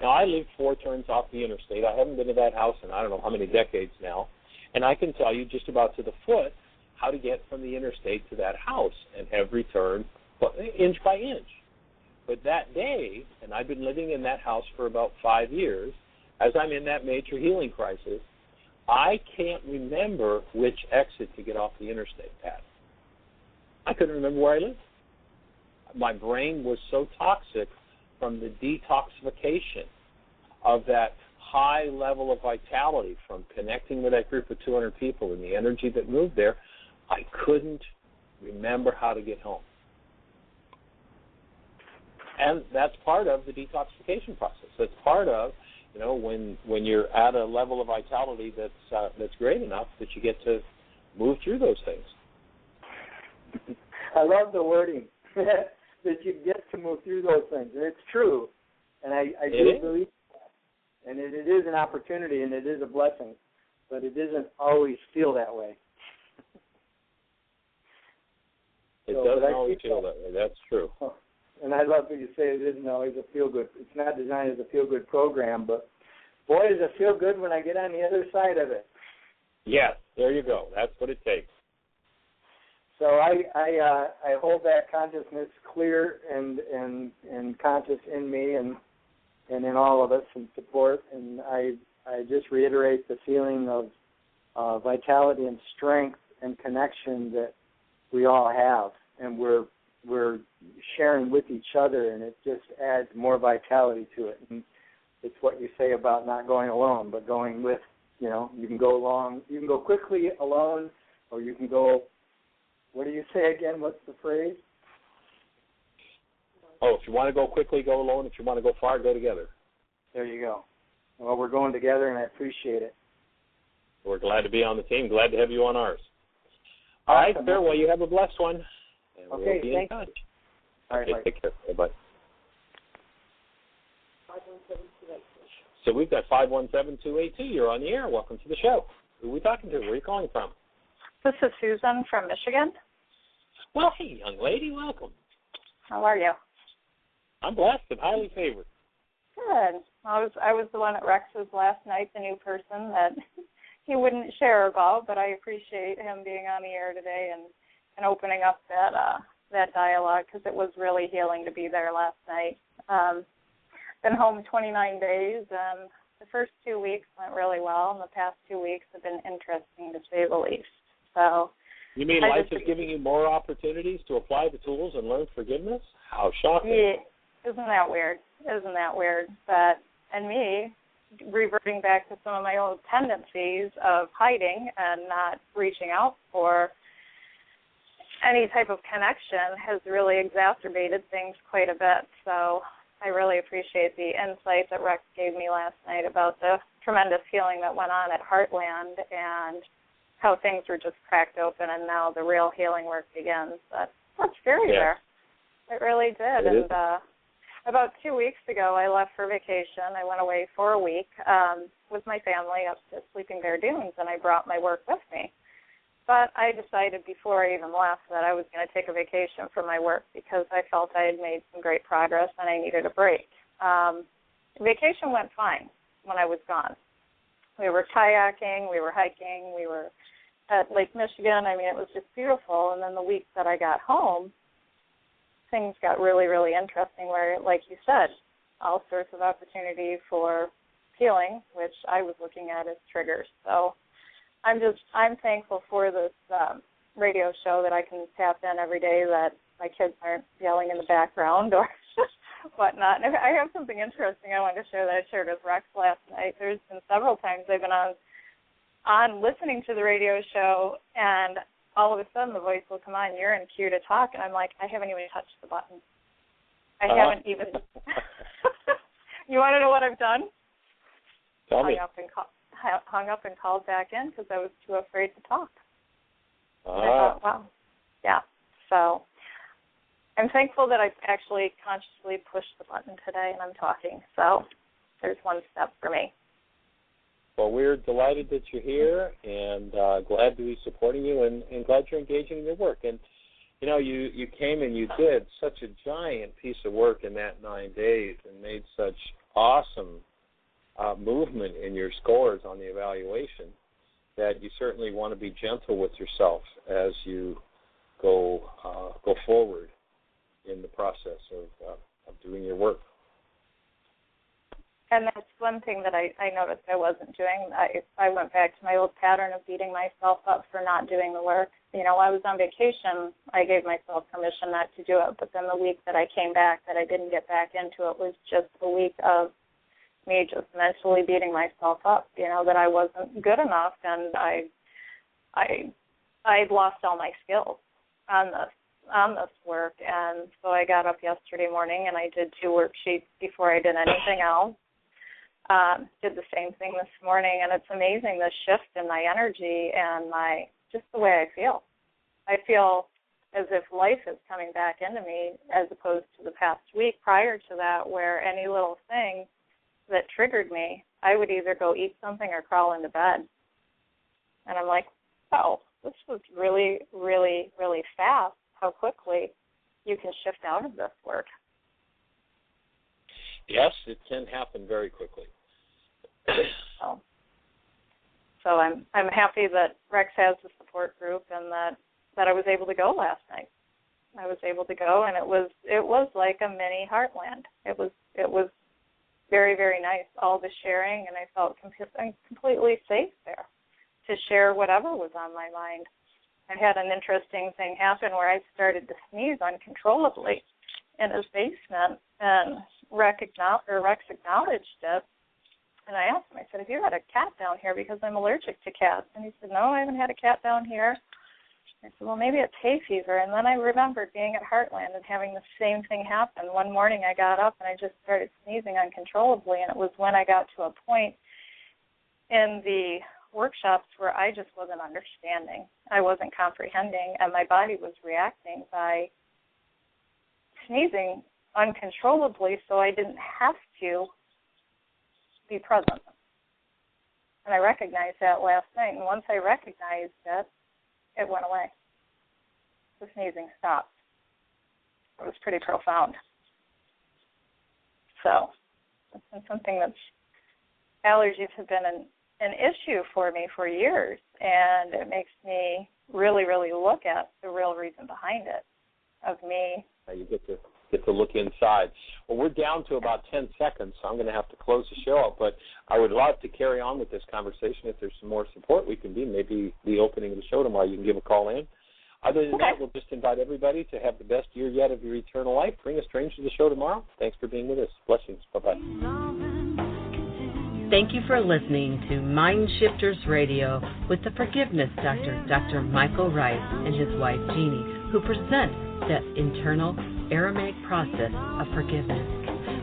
Now, I live 4 turns off the interstate. I haven't been to that house in I don't know how many decades now. And I can tell you just about to the foot how to get from the interstate to that house, and every turn, inch by inch. But that day, and I've been living in that house for about 5 years, as I'm in that major healing crisis, I can't remember which exit to get off the interstate at. I couldn't remember where I lived. My brain was so toxic from the detoxification of that high level of vitality from connecting with that group of 200 people and the energy that moved there, I couldn't remember how to get home. And that's part of the detoxification process. That's part of, when you're at a level of vitality that's great enough that you get to move through those things. I love the wording that you get to move through those things, and it's true. And I do believe that. And it is an opportunity, and it is a blessing, but it doesn't always feel that way. It doesn't always feel that way. That's true. And I love what you say. It isn't always a feel-good. It's not designed as a feel-good program, but boy, does it feel good when I get on the other side of it. Yes, there you go. That's what it takes. So I hold that consciousness clear and conscious in me and in all of us and support. And I just reiterate the feeling of vitality and strength and connection that we all have, and we're sharing with each other, and it just adds more vitality to it. And it's what you say about not going alone, but going with, you can go along, you can go quickly alone, or you can go, what do you say again? What's the phrase? Oh, if you want to go quickly, go alone. If you want to go far, go together. There you go. Well, we're going together, and I appreciate it. We're glad to be on the team. Glad to have you on ours. All right, farewell. You have a blessed one. And okay, we'll be in touch. All right, take care. Bye-bye. So we've got 517-282. You're on the air. Welcome to the show. Who are we talking to? Where are you calling from? This is Susan from Michigan. Well, hey, young lady, welcome. How are you? I'm blessed and highly favored. Good. I was the one at Rex's last night, the new person that he wouldn't share about, but I appreciate him being on the air today and opening up that dialogue, because it was really healing to be there last night. Been home 29 days, and the first 2 weeks went really well, and the past 2 weeks have been interesting, to say the least. So, you mean life is giving you more opportunities to apply the tools and learn forgiveness? How shocking. Yeah, isn't that weird? But, and me, reverting back to some of my old tendencies of hiding and not reaching out for any type of connection has really exacerbated things quite a bit. So I really appreciate the insight that Rex gave me last night about the tremendous healing that went on at Heartland and how things were just cracked open, and now the real healing work begins. That's scary there. It really did. And about 2 weeks ago, I left for vacation. I went away for a week with my family up to Sleeping Bear Dunes, and I brought my work with me. But I decided before I even left that I was going to take a vacation from my work because I felt I had made some great progress and I needed a break. Vacation went fine when I was gone. We were kayaking, we were hiking, we were at Lake Michigan. I mean, it was just beautiful. And then the week that I got home, things got really, really interesting where, like you said, all sorts of opportunity for healing, which I was looking at as triggers. So I'm thankful for this radio show that I can tap in every day, that my kids aren't yelling in the background or whatnot. And I have something interesting I wanted to share that I shared with Rex last night. There's been several times I've been on listening to the radio show, and all of a sudden the voice will come on, you're in queue to talk, and I'm like, I haven't even touched the button. I haven't even. You want to know what I've done? Tell me. Hung up and called back in because I was too afraid to talk. And I thought, wow. Yeah. So I'm thankful that I actually consciously pushed the button today and I'm talking. So there's one step for me. Well, we're delighted that you're here and glad to be supporting you and glad you're engaging in your work. And, you know, you came and you did such a giant piece of work in that 9 days and made such awesome movement in your scores on the evaluation that you certainly want to be gentle with yourself as you go forward in the process of doing your work. And that's one thing that I noticed I wasn't doing. I went back to my old pattern of beating myself up for not doing the work. You know, I was on vacation. I gave myself permission not to do it, but then the week that I came back that I didn't get back into it was just a week of me just mentally beating myself up, you know, that I wasn't good enough, and I'd lost all my skills on this work. And so I got up yesterday morning and I did 2 worksheets before I did anything else. Did the same thing this morning, and it's amazing the shift in my energy and just the way I feel. I feel as if life is coming back into me, as opposed to the past week prior to that, where any little thing that triggered me, I would either go eat something or crawl into bed. And I'm like, oh, this was really, really, really fast, how quickly you can shift out of this work. Yes, it can happen very quickly. So I'm happy that Rex has the support group and that I was able to go last night. I was able to go, and it was like a mini heartland. It was very, very nice, all the sharing, and I felt completely safe there to share whatever was on my mind. I had an interesting thing happen where I started to sneeze uncontrollably in his basement, and Rex acknowledged it. And I asked him, I said, have you had a cat down here? Because I'm allergic to cats. And he said, no, I haven't had a cat down here. I said, well, maybe it's hay fever. And then I remembered being at Heartland and having the same thing happen. One morning I got up and I just started sneezing uncontrollably, and it was when I got to a point in the workshops where I just wasn't understanding. I wasn't comprehending, and my body was reacting by sneezing uncontrollably, so I didn't have to be present. And I recognized that last night, and once I recognized it, it went away. The sneezing stopped. It was pretty profound. So it's been something allergies have been an issue for me for years, and it makes me really, really look at the real reason behind it, of me. You get to look inside. Well, we're down to about 10 seconds, so I'm going to have to close the show up, but I would love to carry on with this conversation. If there's some more support we can be, maybe the opening of the show tomorrow, you can give a call in. Other than that, we'll just invite everybody to have the best year yet of your eternal life. Bring a stranger to the show tomorrow. Thanks for being with us. Blessings. Bye-bye. Thank you for listening to MindShifters Radio with the Forgiveness Doctor, Dr. Michael Ryce, and his wife, Jeanie, who present that internal Aramaic process of forgiveness.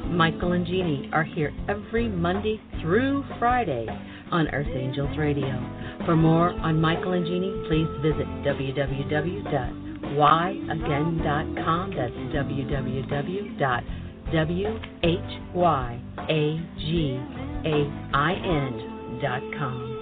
Michael and Jeanie are here every Monday through Friday on Earth Angels Radio. For more on Michael and Jeanie, please visit www.whyagain.com. That's www.whyagain.com.